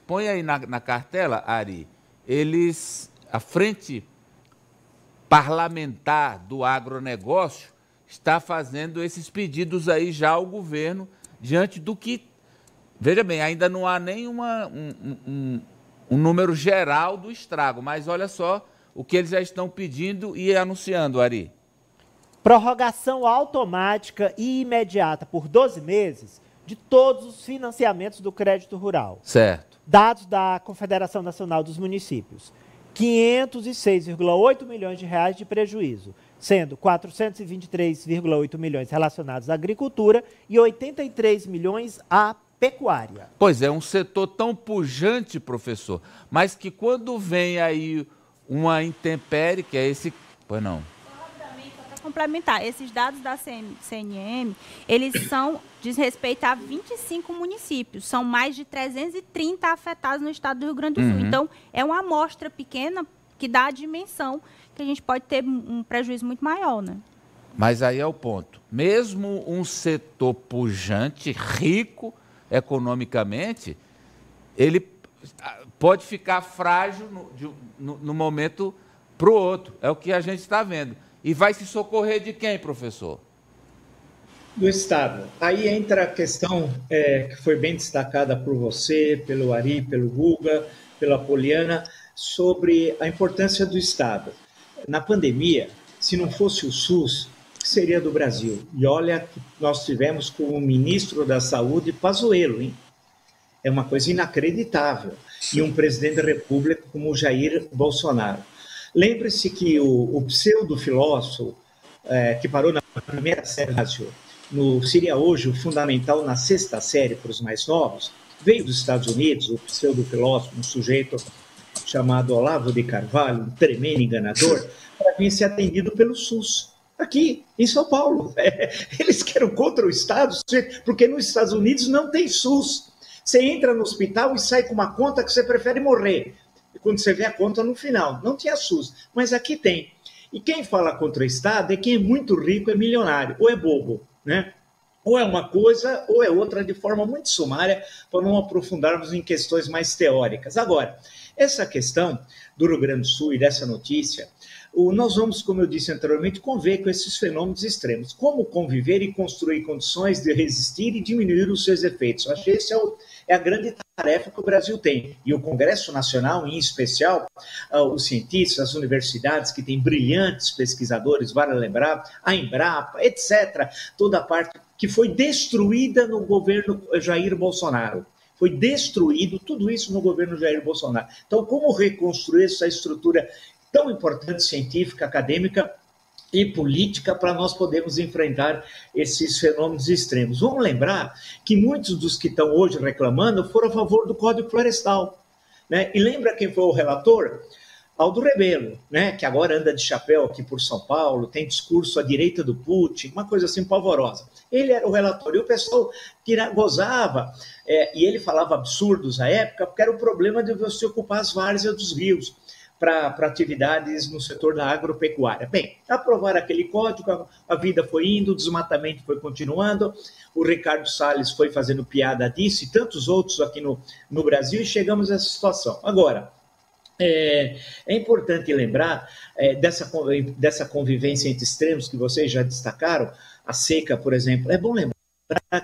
põe aí na cartela, Ari, a frente parlamentar do agronegócio está fazendo esses pedidos aí já ao governo, diante do que, veja bem, ainda não há nem um número geral do estrago, mas olha só o que eles já estão pedindo e anunciando, Ari. Prorrogação automática e imediata por 12 meses de todos os financiamentos do crédito rural. Certo. Dados da Confederação Nacional dos Municípios. 506,8 milhões de reais de prejuízo, sendo 423,8 milhões relacionados à agricultura e 83 milhões à pecuária. Pois é, um setor tão pujante, professor, mas que quando vem aí uma intempérie, que é esse... Pois não. Complementar, esses dados da CNM, eles diz respeito a 25 municípios, são mais de 330 afetados no estado do Rio Grande do Sul. Então, é uma amostra pequena que dá a dimensão que a gente pode ter um prejuízo muito maior, né? Mas aí é o ponto. Mesmo um setor pujante, rico economicamente, ele pode ficar frágil no momento para o outro. É o que a gente está vendo. E vai se socorrer de quem, professor? Do Estado. Aí entra a questão que foi bem destacada por você, pelo Ari, pelo Guga, pela Poliana, sobre a importância do Estado. Na pandemia, se não fosse o SUS, o que seria do Brasil? E olha que nós tivemos com o ministro da Saúde, Pazuello, hein? É uma coisa inacreditável. E um presidente da República como o Jair Bolsonaro. Lembre-se que o pseudo-filósofo que parou na primeira série, seria hoje o fundamental na sexta série para os mais novos, veio dos Estados Unidos, o pseudo-filósofo, um sujeito chamado Olavo de Carvalho, um tremendo enganador, para vir ser atendido pelo SUS, aqui em São Paulo. Eles querem contra o Estado, porque nos Estados Unidos não tem SUS. Você entra no hospital e sai com uma conta que você prefere morrer. Quando você vê a conta no final. Não tinha SUS, mas aqui tem. E quem fala contra o Estado é quem é muito rico, é milionário, ou é bobo, né? Ou é uma coisa, ou é outra, de forma muito sumária, para não aprofundarmos em questões mais teóricas. Agora, essa questão do Rio Grande do Sul e dessa notícia, nós vamos, como eu disse anteriormente, conviver com esses fenômenos extremos. Como conviver e construir condições de resistir e diminuir os seus efeitos. Acho que esse é a grande tarefa que o Brasil tem. E o Congresso Nacional, em especial, os cientistas, as universidades que têm brilhantes pesquisadores, vale lembrar, a Embrapa, etc., toda a parte que foi destruída no governo Jair Bolsonaro. Foi destruído tudo isso no governo Jair Bolsonaro. Então, como reconstruir essa estrutura tão importante, científica, acadêmica e política, para nós podermos enfrentar esses fenômenos extremos? Vamos lembrar que muitos dos que estão hoje reclamando foram a favor do Código Florestal, né? E lembra quem foi o relator? Aldo Rebelo, né? Que agora anda de chapéu aqui por São Paulo, tem discurso à direita do Putin, uma coisa assim pavorosa. Ele era o relator e o pessoal gozava, e ele falava absurdos à época, porque era o problema de você ocupar as várzeas dos rios para atividades no setor da agropecuária. Bem, aprovaram aquele código, a vida foi indo, o desmatamento foi continuando, o Ricardo Salles foi fazendo piada disso e tantos outros aqui no Brasil, e chegamos a essa situação. Agora, é importante lembrar dessa convivência entre extremos que vocês já destacaram, a seca, por exemplo. É bom lembrar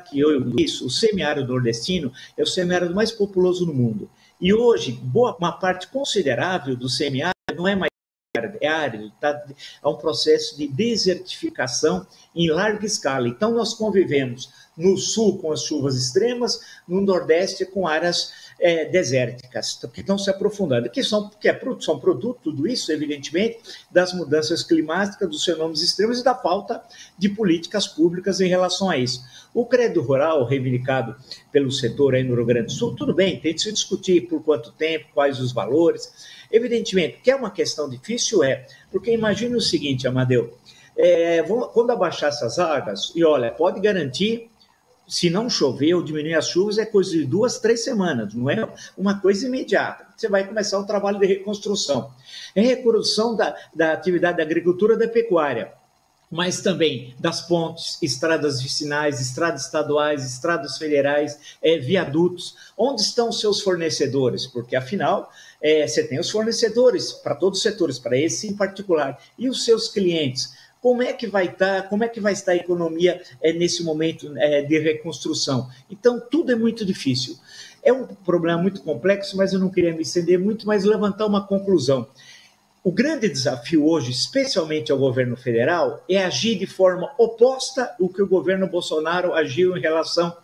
que o semiárido nordestino é o semiárido mais populoso no mundo. E hoje, uma parte considerável do semiárido não é mais árido, há um processo de desertificação em larga escala. Então, nós convivemos no sul com as chuvas extremas, no nordeste com áreas desérticas, que estão se aprofundando, que são produto, tudo isso, evidentemente, das mudanças climáticas, dos fenômenos extremos e da falta de políticas públicas em relação a isso. O crédito rural, reivindicado pelo setor aí no Rio Grande do Sul, tudo bem, tem de se discutir por quanto tempo, quais os valores. Evidentemente, que é uma questão difícil, porque imagine o seguinte, Amadeu, quando abaixar essas águas, e olha, pode garantir, se não chover ou diminuir as chuvas, é coisa de 2, 3 semanas, não é uma coisa imediata. Você vai começar um trabalho de reconstrução. É reconstrução da atividade da agricultura e da pecuária. mas também das pontes, estradas vicinais, estradas estaduais, estradas federais, viadutos. Onde estão os seus fornecedores? Porque, afinal, você tem os fornecedores para todos os setores, para esse em particular. E os seus clientes? Como é que vai estar a economia nesse momento de reconstrução? Então, tudo é muito difícil. É um problema muito complexo, mas eu não queria me estender muito, mas levantar uma conclusão. O grande desafio hoje, especialmente ao governo federal, é agir de forma oposta ao que o governo Bolsonaro agiu em relação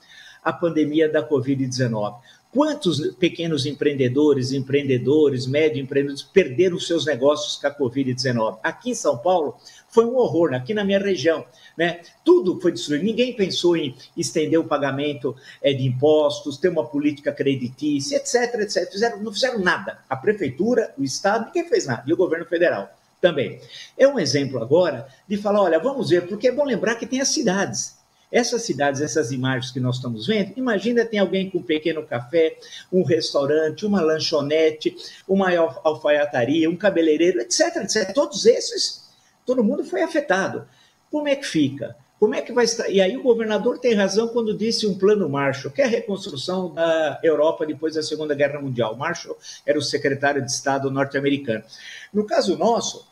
à pandemia da Covid-19. Quantos pequenos empreendedores, médio empreendedores perderam seus negócios com a Covid-19? Aqui em São Paulo foi um horror, aqui na minha região, né? Tudo foi destruído. Ninguém pensou em estender o pagamento de impostos, ter uma política creditícia, etc, etc. Não fizeram nada. A prefeitura, o Estado, ninguém fez nada. E o governo federal também. É um exemplo agora de falar, olha, vamos ver, porque é bom lembrar que tem as cidades. Essas cidades, essas imagens que nós estamos vendo, imagina tem alguém com um pequeno café, um restaurante, uma lanchonete, uma alfaiataria, um cabeleireiro, etc, etc. Todos esses, todo mundo foi afetado. Como é que fica? Como é que vai estar? E aí o governador tem razão quando disse um plano Marshall, que é a reconstrução da Europa depois da Segunda Guerra Mundial. Marshall era o secretário de Estado norte-americano. No caso nosso,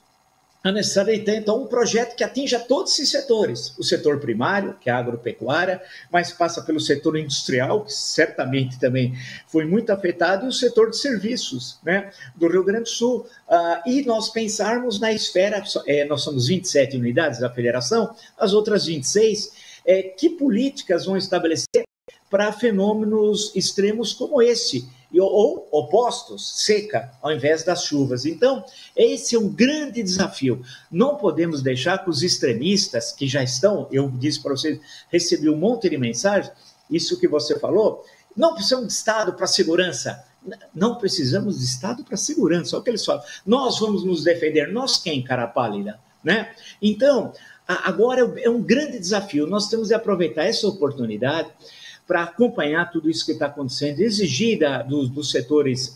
é necessário, então, um projeto que atinja todos esses setores. O setor primário, que é a agropecuária, mas passa pelo setor industrial, que certamente também foi muito afetado, e o setor de serviços, né, do Rio Grande do Sul. E nós pensarmos na esfera, nós somos 27 unidades da federação, as outras 26, que políticas vão estabelecer para fenômenos extremos como esse, ou opostos, seca, ao invés das chuvas. Então, esse é um grande desafio. Não podemos deixar que os extremistas, que já estão, eu disse para vocês, recebi um monte de mensagens, isso que você falou, não precisamos de Estado para segurança. Não precisamos de Estado para segurança, é o que eles falam. Nós vamos nos defender, nós quem, cara pálida? Né? Então, agora é um grande desafio, nós temos de aproveitar essa oportunidade para acompanhar tudo isso que está acontecendo, exigir dos setores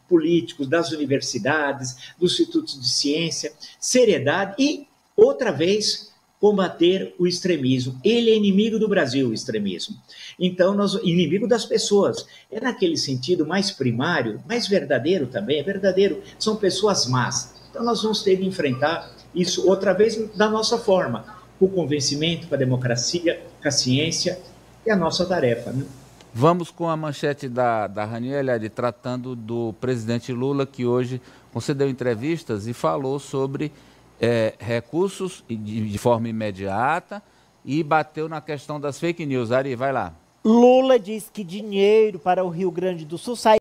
políticos, das universidades, dos institutos de ciência, seriedade e, outra vez, combater o extremismo. Ele é inimigo do Brasil, o extremismo. Então, inimigo das pessoas. É naquele sentido mais primário, mais verdadeiro também, é verdadeiro, são pessoas más. Então, nós vamos ter de enfrentar isso outra vez da nossa forma, com o convencimento, com a democracia, com a ciência. É a nossa tarefa, né? Vamos com a manchete da Raniele, tratando do presidente Lula, que hoje concedeu entrevistas e falou sobre recursos de forma imediata e bateu na questão das fake news. Ari, vai lá. Lula diz que dinheiro para o Rio Grande do Sul sai